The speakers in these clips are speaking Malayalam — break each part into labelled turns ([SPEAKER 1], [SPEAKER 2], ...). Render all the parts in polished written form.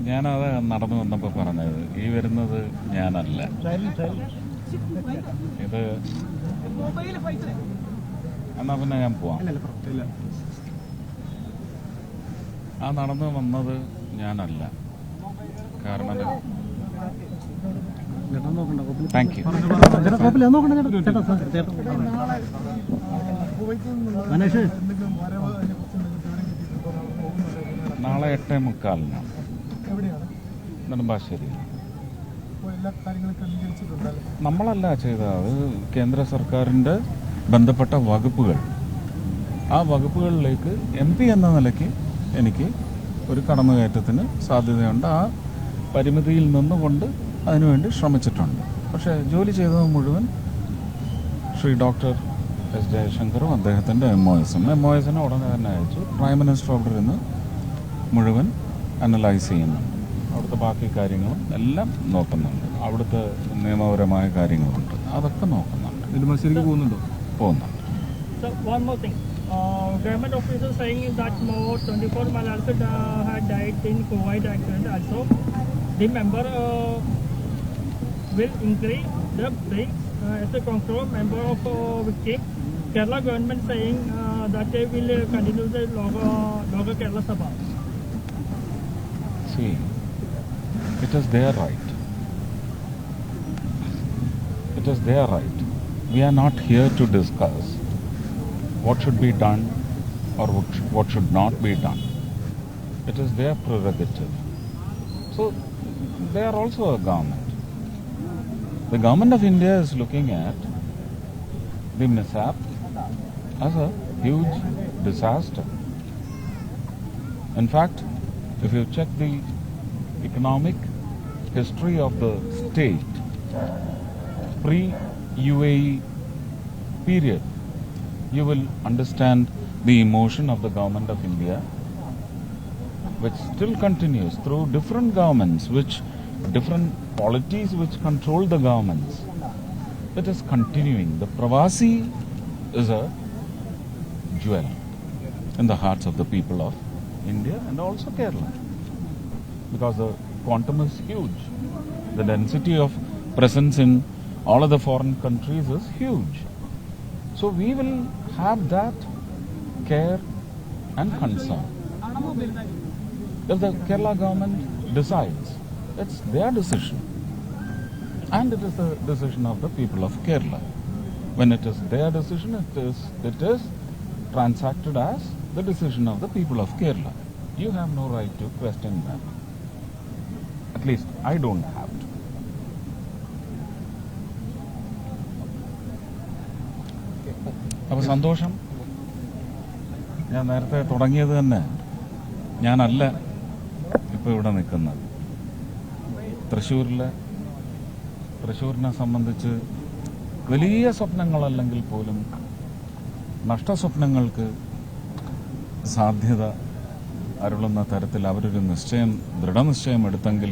[SPEAKER 1] ഞാനത് നടന്നു വന്നപ്പോൾ പറഞ്ഞത് ഈ വരുന്നത് ഞാനല്ല. ഇത് എന്നാ പിന്നെ ഞാൻ പോവാം. ആ നടന്നു വന്നത് ഞാനല്ല. കാരണം താങ്ക് യു. നാളെ 8:45 നെടുമ്പാശ്ശേരി. നമ്മളല്ല ചെയ്തത്, അത് കേന്ദ്ര സർക്കാരിൻ്റെ ബന്ധപ്പെട്ട വകുപ്പുകൾ. ആ വകുപ്പുകളിലേക്ക് MP എന്ന നിലയ്ക്ക് എനിക്ക് ഒരു കടന്നുകയറ്റത്തിന് സാധ്യതയുണ്ട്. ആ പരിമിതിയിൽ നിന്നുകൊണ്ട് അതിനുവേണ്ടി ശ്രമിച്ചിട്ടുണ്ട്. പക്ഷേ ജോലി ചെയ്തത് മുഴുവൻ ശ്രീ ഡോക്ടർ S. ജയശങ്കറും അദ്ദേഹത്തിൻ്റെ MOSന് ഉടനെ തന്നെ അയച്ചു. പ്രൈം മിനിസ്റ്റർ അവിടെ ഇരുന്ന് മുഴുവൻ അനലൈസ് ചെയ്യുന്നുണ്ട്. അവിടുത്തെ ബാക്കി കാര്യങ്ങളും എല്ലാം നോക്കുന്നുണ്ട്. അവിടുത്തെ നിയമപരമായ കാര്യങ്ങളുണ്ട്, അതൊക്കെ നോക്കുന്നുണ്ട്. പോകുന്നുണ്ട്.
[SPEAKER 2] Government officials saying that more 24 Malayalis had died in Kuwait accident. Also, the member will increase the brings as a concurrent member of victim. Kerala government saying that they will continue the local Kerala Sabha.
[SPEAKER 1] See, it is their right. It is their right. We are not here to discuss what should be done or what should not be done. It is their prerogative. So, they are also a government. The government of India is looking at the mishap as a huge disaster. In fact, if you check the economic history of the state, pre-UAE period, you will understand the emotion of the government of India, which still continues through different governments, different polities which control the governments. It is continuing. The Pravasi is a jewel in the hearts of the people of India and also Kerala, because the quantum is huge. The density of presence in all of the foreign countries is huge. So we will have that care and concern. If the Kerala government decides, it's their decision. And it is the decision of the people of Kerala. When it is their decision, it is transacted as the decision of the people of Kerala. You have no right to question that. At least I don't have to. അപ്പോൾ സന്തോഷം. ഞാൻ നേരത്തെ തുടങ്ങിയത് തന്നെ ഞാനല്ല ഇപ്പോൾ ഇവിടെ നിൽക്കുന്നത്. തൃശ്ശൂരിനെ സംബന്ധിച്ച് വലിയ സ്വപ്നങ്ങളല്ലെങ്കിൽ പോലും നഷ്ടസ്വപ്നങ്ങൾക്ക് സാധ്യത അരുളുന്ന തരത്തിൽ അവരൊരു ദൃഢനിശ്ചയം എടുത്തെങ്കിൽ,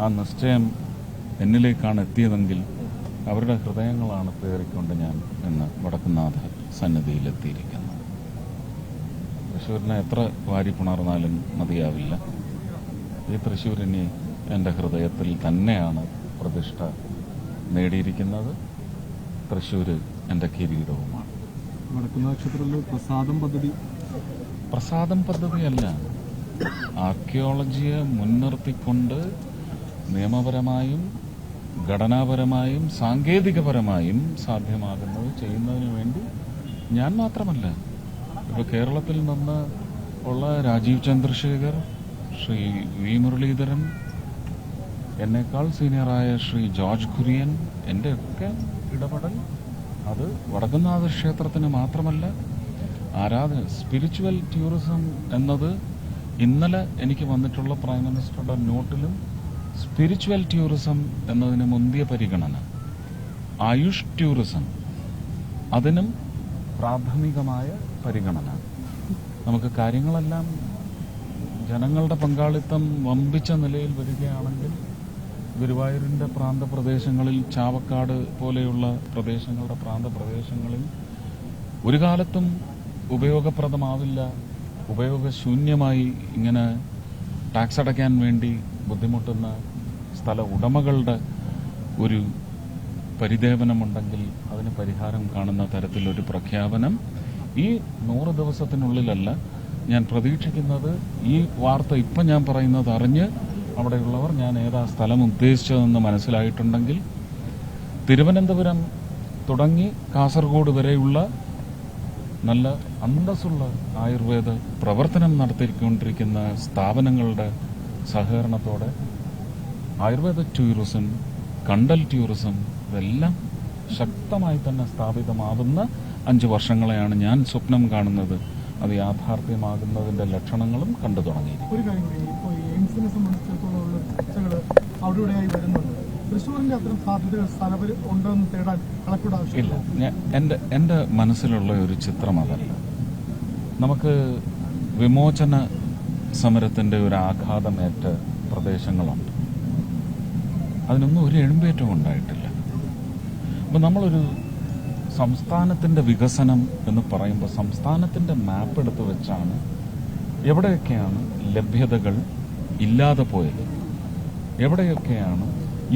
[SPEAKER 1] ആ നിശ്ചയം എന്നിലേക്കാണ് എത്തിയതെങ്കിൽ അവരുടെ ഹൃദയങ്ങളാണ് പേറിക്കൊണ്ട് ഞാൻ ഇന്ന് വടക്കുന്നാഥ സന്നിധിയിലെത്തിയിരിക്കുന്നത്. തൃശ്ശൂരിനെ എത്ര വാരി പുണർന്നാലും മതിയാവില്ല. ഈ തൃശ്ശൂരിനെ എൻ്റെ ഹൃദയത്തിൽ തന്നെയാണ് പ്രതിഷ്ഠ നേടിയിരിക്കുന്നത്. തൃശ്ശൂർ എൻ്റെ കിരീടവുമാണ്. പ്രസാദം പദ്ധതിയല്ല, ആർക്കിയോളജിയെ മുൻനിർത്തിക്കൊണ്ട് നിയമപരമായും ഘടനാപരമായും സാങ്കേതികപരമായും സാധ്യമാകുന്നത് ചെയ്യുന്നതിന് വേണ്ടി ഞാൻ മാത്രമല്ല, ഇപ്പോൾ കേരളത്തിൽ നിന്ന് ഉള്ള രാജീവ് ചന്ദ്രശേഖർ, ശ്രീ വി മുരളീധരൻ, എന്നേക്കാൾ സീനിയറായ ശ്രീ ജോർജ് കുര്യൻ, എൻ്റെയൊക്കെ ഇടപെടൽ അത് വടക്കുംനാഥ ക്ഷേത്രത്തിന് മാത്രമല്ല, സ്പിരിച്വൽ ടൂറിസം എന്നത് ഇന്നലെ എനിക്ക് വന്നിട്ടുള്ള പ്രൈം മിനിസ്റ്ററുടെ നോട്ടിലും സ്പിരിച്വൽ ടൂറിസം എന്നതിന് മുന്തിയ പരിഗണന, ആയുഷ് ടൂറിസം അതിനും പ്രാഥമികമായ പരിഗണന. നമുക്ക് കാര്യങ്ങളെല്ലാം ജനങ്ങളുടെ പങ്കാളിത്തം വമ്പിച്ച നിലയിൽ വരികയാണെങ്കിൽ ഗുരുവായൂരിൻ്റെ പ്രാന്തപ്രദേശങ്ങളിൽ, ചാവക്കാട് പോലെയുള്ള പ്രദേശങ്ങളുടെ പ്രാന്തപ്രദേശങ്ങളിൽ ഒരു കാലത്തും ഉപയോഗപ്രദമാവില്ല, ഉപയോഗശൂന്യമായി ഇങ്ങനെ ടാക്സ് അടയ്ക്കാൻ വേണ്ടി ബുദ്ധിമുട്ടുന്ന സ്ഥല ഉടമകളുടെ ഒരു പരിദേവനമുണ്ടെങ്കിൽ അതിന് പരിഹാരം കാണുന്ന തരത്തിലൊരു പ്രഖ്യാപനം ഈ 100 ദിവസത്തിനുള്ളിലല്ല ഞാൻ പ്രതീക്ഷിക്കുന്നത്. ഈ വാർത്ത ഇപ്പം ഞാൻ പറയുന്നത് അറിഞ്ഞ് അവിടെയുള്ളവർ ഞാൻ ഏതാ സ്ഥലം ഉദ്ദേശിച്ചതെന്ന് മനസ്സിലായിട്ടുണ്ടെങ്കിൽ തിരുവനന്തപുരം തുടങ്ങി കാസർഗോഡ് വരെയുള്ള നല്ല അന്തസ്സുള്ള ആയുർവേദ പ്രവർത്തനം നടത്തിക്കൊണ്ടിരിക്കുന്ന സ്ഥാപനങ്ങളുടെ സഹകരണത്തോടെ ആയുർവേദ ടൂറിസം, കണ്ടൽ ടൂറിസം ഇതെല്ലാം ശക്തമായി തന്നെ സ്ഥാപിതമാവുന്ന 5 വർഷങ്ങളെയാണ് ഞാൻ സ്വപ്നം കാണുന്നത്. അത് യാഥാർത്ഥ്യമാകുന്നതിന്റെ ലക്ഷണങ്ങളും കണ്ടു തുടങ്ങി.
[SPEAKER 3] ഒരു കാര്യം കൂടി, ഇപ്പോൾ എയിംസിനെ സംബന്ധിച്ചിടത്തോളം ഉള്ള ചർച്ചകൾ അവിടെ ഇവിടെയായി വരുന്നുണ്ട്. തൃശ്ശൂരിന്റെ അത്തരം സാധ്യതകൾ സ്ഥലപരി ഉണ്ടെന്ന് തേടാൻ കളക്ടറുടെ ആവശ്യമില്ല.
[SPEAKER 1] എന്റെ മനസ്സിലുള്ള ഒരു ചിത്രം അതല്ല. നമുക്ക് വിമോചന സമരത്തിന്റെ ഒരു ആഘാതമേറ്റ പ്രദേശങ്ങളുണ്ട്. അതിനൊന്നും ഒരു എഴുമ്പേറ്റവും ഉണ്ടായിട്ടില്ല. അപ്പം നമ്മളൊരു സംസ്ഥാനത്തിന്റെ വികസനം എന്ന് പറയുമ്പോൾ സംസ്ഥാനത്തിന്റെ മാപ്പ് എടുത്ത് വെച്ചാണ് എവിടെയൊക്കെയാണ് ലഭ്യതകൾ ഇല്ലാതെ പോയത്, എവിടെയൊക്കെയാണ്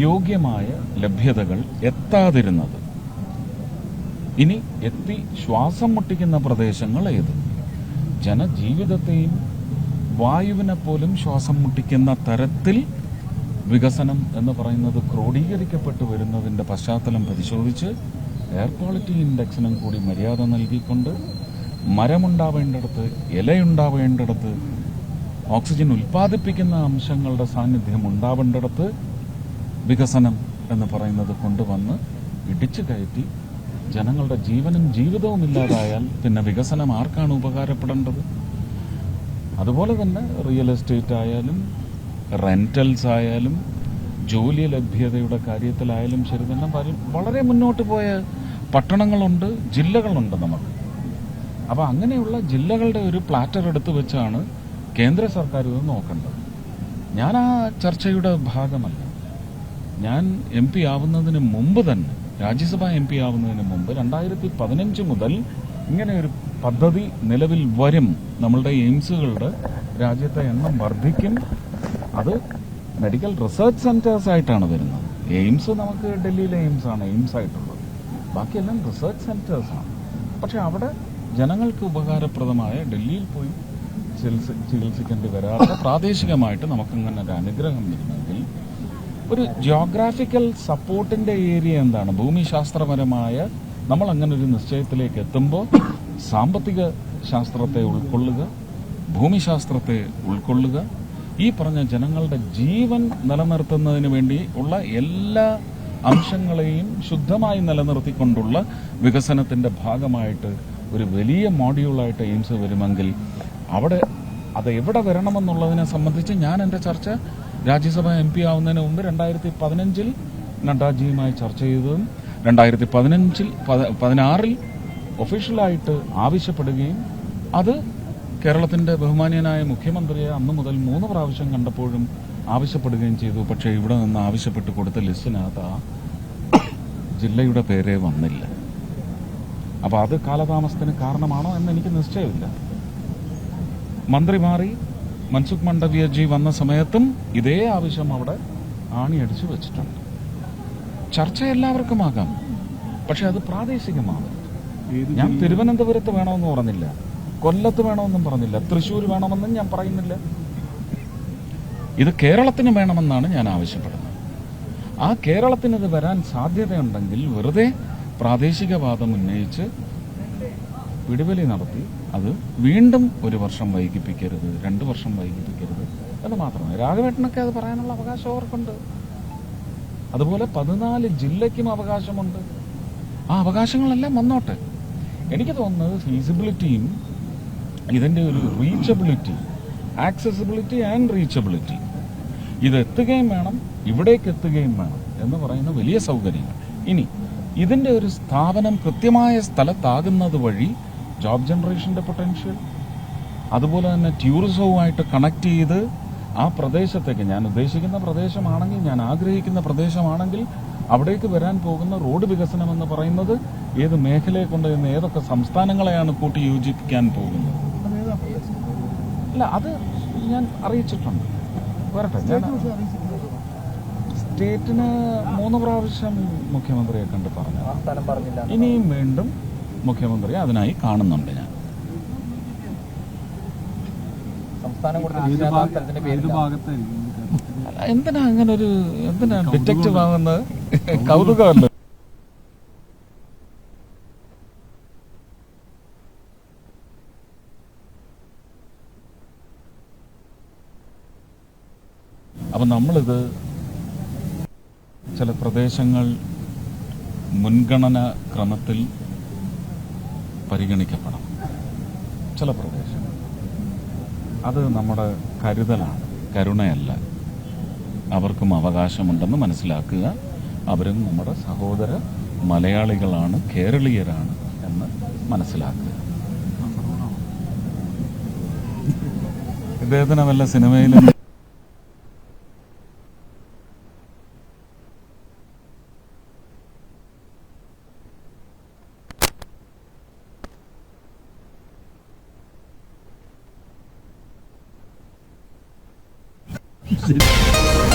[SPEAKER 1] യോഗ്യമായ ലഭ്യതകൾ എത്താതിരുന്നത്, ഇനി എത്തി ശ്വാസം മുട്ടിക്കുന്ന പ്രദേശങ്ങൾ ഏത്, ജനജീവിതത്തെയും വായുവിനെ പോലും ശ്വാസം മുട്ടിക്കുന്ന തരത്തിൽ വികസനം എന്ന് പറയുന്നത് ക്രോഡീകരിക്കപ്പെട്ടു വരുന്നതിന്റെ പശ്ചാത്തലം പരിശോധിച്ച് എയർ ക്വാളിറ്റി ഇൻഡെക്സിനും കൂടി മര്യാദ നൽകിക്കൊണ്ട് മരമുണ്ടാവേണ്ടിടത്ത്, ഇലയുണ്ടാവേണ്ടിടത്ത്, ഓക്സിജൻ ഉൽപ്പാദിപ്പിക്കുന്ന അംശങ്ങളുടെ സാന്നിധ്യം ഉണ്ടാവേണ്ടിടത്ത് വികസനം എന്ന് പറയുന്നത് കൊണ്ടുവന്ന് ഇടിച്ചു കയറ്റി ജനങ്ങളുടെ ജീവനും ജീവിതവും ഇല്ലാതായാൽ പിന്നെ വികസനം ആർക്കാണ് ഉപകാരപ്പെടേണ്ടത്? അതുപോലെ തന്നെ റിയൽ എസ്റ്റേറ്റ് ആയാലും റെന്റൽസ് ആയാലും ജോലി ലഭ്യതയുടെ കാര്യത്തിലായാലും ശരി തന്നെ വളരെ മുന്നോട്ട് പോയ പട്ടണങ്ങളുണ്ട്, ജില്ലകളുണ്ട് നമുക്ക്. അപ്പോൾ അങ്ങനെയുള്ള ജില്ലകളുടെ ഒരു പ്ലാറ്റർ എടുത്തു വെച്ചാണ് കേന്ദ്ര സർക്കാർ ഇത് നോക്കേണ്ടത്. ഞാൻ ആ ചർച്ചയുടെ ഭാഗമല്ല. ഞാൻ MP ആവുന്നതിന് മുമ്പ് തന്നെ, രാജ്യസഭ MP ആവുന്നതിന് മുമ്പ് 2015 മുതൽ ഇങ്ങനെ ഒരു പദ്ധതി നിലവിൽ വരും. നമ്മളുടെ എയിംസുകളുടെ രാജ്യത്തെ എണ്ണം വർദ്ധിക്കും. അത് മെഡിക്കൽ റിസർച്ച് സെന്റേഴ്സ് ആയിട്ടാണ് വരുന്നത്. എയിംസ് നമുക്ക് ഡൽഹിയിലെ എയിംസാണ് എയിംസ് ആയിട്ടുള്ളത്, ബാക്കിയെല്ലാം റിസർച്ച് സെന്റേഴ്സാണ്. പക്ഷെ അവിടെ ജനങ്ങൾക്ക് ഉപകാരപ്രദമായ, ഡൽഹിയിൽ പോയി ചികിത്സിക്കേണ്ടി വരാതെ പ്രാദേശികമായിട്ട് നമുക്കിങ്ങനെ ഒരു അനുഗ്രഹം വരുന്നെങ്കിൽ ഒരു ജിയോഗ്രാഫിക്കൽ സപ്പോർട്ടിന്റെ ഏരിയ എന്താണ്, ഭൂമിശാസ്ത്രപരമായ നമ്മൾ അങ്ങനെ ഒരു നിശ്ചയത്തിലേക്ക് എത്തുമ്പോൾ സാമ്പത്തിക ശാസ്ത്രത്തെ ഉൾക്കൊള്ളുക, ഭൂമിശാസ്ത്രത്തെ ഉൾക്കൊള്ളുക, ഈ പറഞ്ഞ ജനങ്ങളുടെ ജീവൻ നിലനിർത്തുന്നതിന് വേണ്ടി ഉള്ള എല്ലാ അംശങ്ങളെയും ശുദ്ധമായി നിലനിർത്തിക്കൊണ്ടുള്ള വികസനത്തിന്റെ ഭാഗമായിട്ട് ഒരു വലിയ മോഡ്യൂളായിട്ട് എയിംസ് വരുമെങ്കിൽ അവിടെ അത് എവിടെ വരണമെന്നുള്ളതിനെ സംബന്ധിച്ച് ഞാൻ എൻ്റെ ചർച്ച രാജ്യസഭ MP ആവുന്നതിന് മുമ്പ് 2015 നഡ്ഡാജിയുമായി ചർച്ച ചെയ്തതും 2016 ഒഫീഷ്യലായിട്ട് ആവശ്യപ്പെടുകയും അത് കേരളത്തിന്റെ ബഹുമാനീയനായ മുഖ്യമന്ത്രിയെ അന്ന് മുതൽ 3 പ്രാവശ്യം കണ്ടപ്പോഴും ആവശ്യപ്പെടുകയും ചെയ്തു. പക്ഷേ ഇവിടെ നിന്ന് ആവശ്യപ്പെട്ട് കൊടുത്ത ലിസ്റ്റിനകത്ത് ആ ജില്ലയുടെ പേരേ വന്നില്ല. അപ്പോൾ അത് കാലതാമസത്തിന് കാരണമാണോ എന്ന് എനിക്ക് നിശ്ചയമില്ല. മന്ത്രി മാറി മൻസുഖ് മാണ്ഡവ്യജി വന്ന സമയത്തും ഇതേ ആവശ്യം അവിടെ ആണിയടിച്ചു വെച്ചിട്ടുണ്ട്. ചർച്ച എല്ലാവർക്കും ആകാം, പക്ഷെ അത് പ്രാദേശികമാണ്. ഞാൻ തിരുവനന്തപുരത്ത് വേണമെന്ന് പറഞ്ഞില്ല, കൊല്ലത്ത് വേണമെന്നും പറഞ്ഞില്ല, തൃശ്ശൂർ വേണമെന്നും ഞാൻ പറയുന്നില്ല. ഇത് കേരളത്തിന് വേണമെന്നാണ് ഞാൻ ആവശ്യപ്പെടുന്നത്. ആ കേരളത്തിന് ഇത് വരാൻ സാധ്യതയുണ്ടെങ്കിൽ വെറുതെ പ്രാദേശികവാദം ഉന്നയിച്ച് പിടിവലി നടത്തി അത് വീണ്ടും 1 വർഷം വൈകിപ്പിക്കരുത്, 2 വർഷം വൈകിപ്പിക്കരുത് എന്ന് മാത്രമേ. രാഘവേട്ടനൊക്കെ അത് പറയാനുള്ള അവകാശം അവർക്കുണ്ട്. അതുപോലെ 14 ജില്ലയ്ക്കും അവകാശമുണ്ട്. ആ അവകാശങ്ങളെല്ലാം വന്നോട്ടെ. എനിക്ക് തോന്നുന്നത് ഫീസിബിലിറ്റിയും ഇതിന്റെ ഒരു റീച്ചബിലിറ്റി, ആക്സസിബിലിറ്റി ആൻഡ് റീച്ചബിലിറ്റി, ഇത് എത്തുകയും വേണം, ഇവിടേക്ക് എത്തുകയും വേണം എന്ന് പറയുന്ന വലിയ സൗകര്യങ്ങൾ. ഇനി ഇതിന്റെ ഒരു സ്ഥാപനം കൃത്യമായ സ്ഥലത്താകുന്നത് വഴി ജോബ് ജനറേഷന്റെ പൊട്ടൻഷ്യൽ, അതുപോലെ തന്നെ ടൂറിസവുമായിട്ട് കണക്ട് ചെയ്ത് ആ പ്രദേശത്തേക്ക്, ഞാൻ ഉദ്ദേശിക്കുന്ന പ്രദേശമാണെങ്കിൽ, ഞാൻ ആഗ്രഹിക്കുന്ന പ്രദേശമാണെങ്കിൽ അവിടേക്ക് വരാൻ പോകുന്ന റോഡ് വികസനം എന്ന് പറയുന്നത് ഏത് മേഖലയെ കൊണ്ടുവന്ന് ഏതൊക്കെ സംസ്ഥാനങ്ങളെയാണ് കൂട്ടി യോജിപ്പിക്കാൻ പോകുന്നത്? അല്ല, അത് ഞാൻ അറിയിച്ചിട്ടുണ്ട്. വരട്ടെ. ഞാൻ
[SPEAKER 3] സ്റ്റേറ്റ് പക്ഷേ അറിയിച്ചിട്ടില്ലല്ലോ.
[SPEAKER 1] സ്റ്റേറ്റിന് 3 പ്രാവശ്യം മുഖ്യമന്ത്രിയെ കണ്ട് പറഞ്ഞു.
[SPEAKER 4] ആ സ്ഥലം പറഞ്ഞില്ല.
[SPEAKER 1] ഇനിയും വീണ്ടും മുഖ്യമന്ത്രി അതിനായി കാണുന്നുണ്ട്. ഞാൻ
[SPEAKER 4] സംസ്ഥാനം കൊടുത്ത നിശ്ചയാ സ്ഥലത്തിന്റെ പേരില്ല.
[SPEAKER 1] എന്തിനാ അങ്ങനെ ഒരു ഡിറ്റക്റ്റീവ് ആവുന്നത്? കൗതുകമല്ലോ. അപ്പം നമ്മളിത് ചില പ്രദേശങ്ങൾ മുൻഗണന ക്രമത്തിൽ പരിഗണിക്കപ്പെടണം. ചില പ്രദേശങ്ങൾ അത് നമ്മുടെ കരുതലാണ്, കരുണയല്ല. അവർക്കും അവകാശമുണ്ടെന്ന് മനസ്സിലാക്കുക. അവരും നമ്മുടെ സഹോദര മലയാളികളാണ്, കേരളീയരാണ് എന്ന് മനസ്സിലാക്കുക. ഇദ്ദേഹത്തിന് വല്ല സിനിമയിലും
[SPEAKER 5] Shit.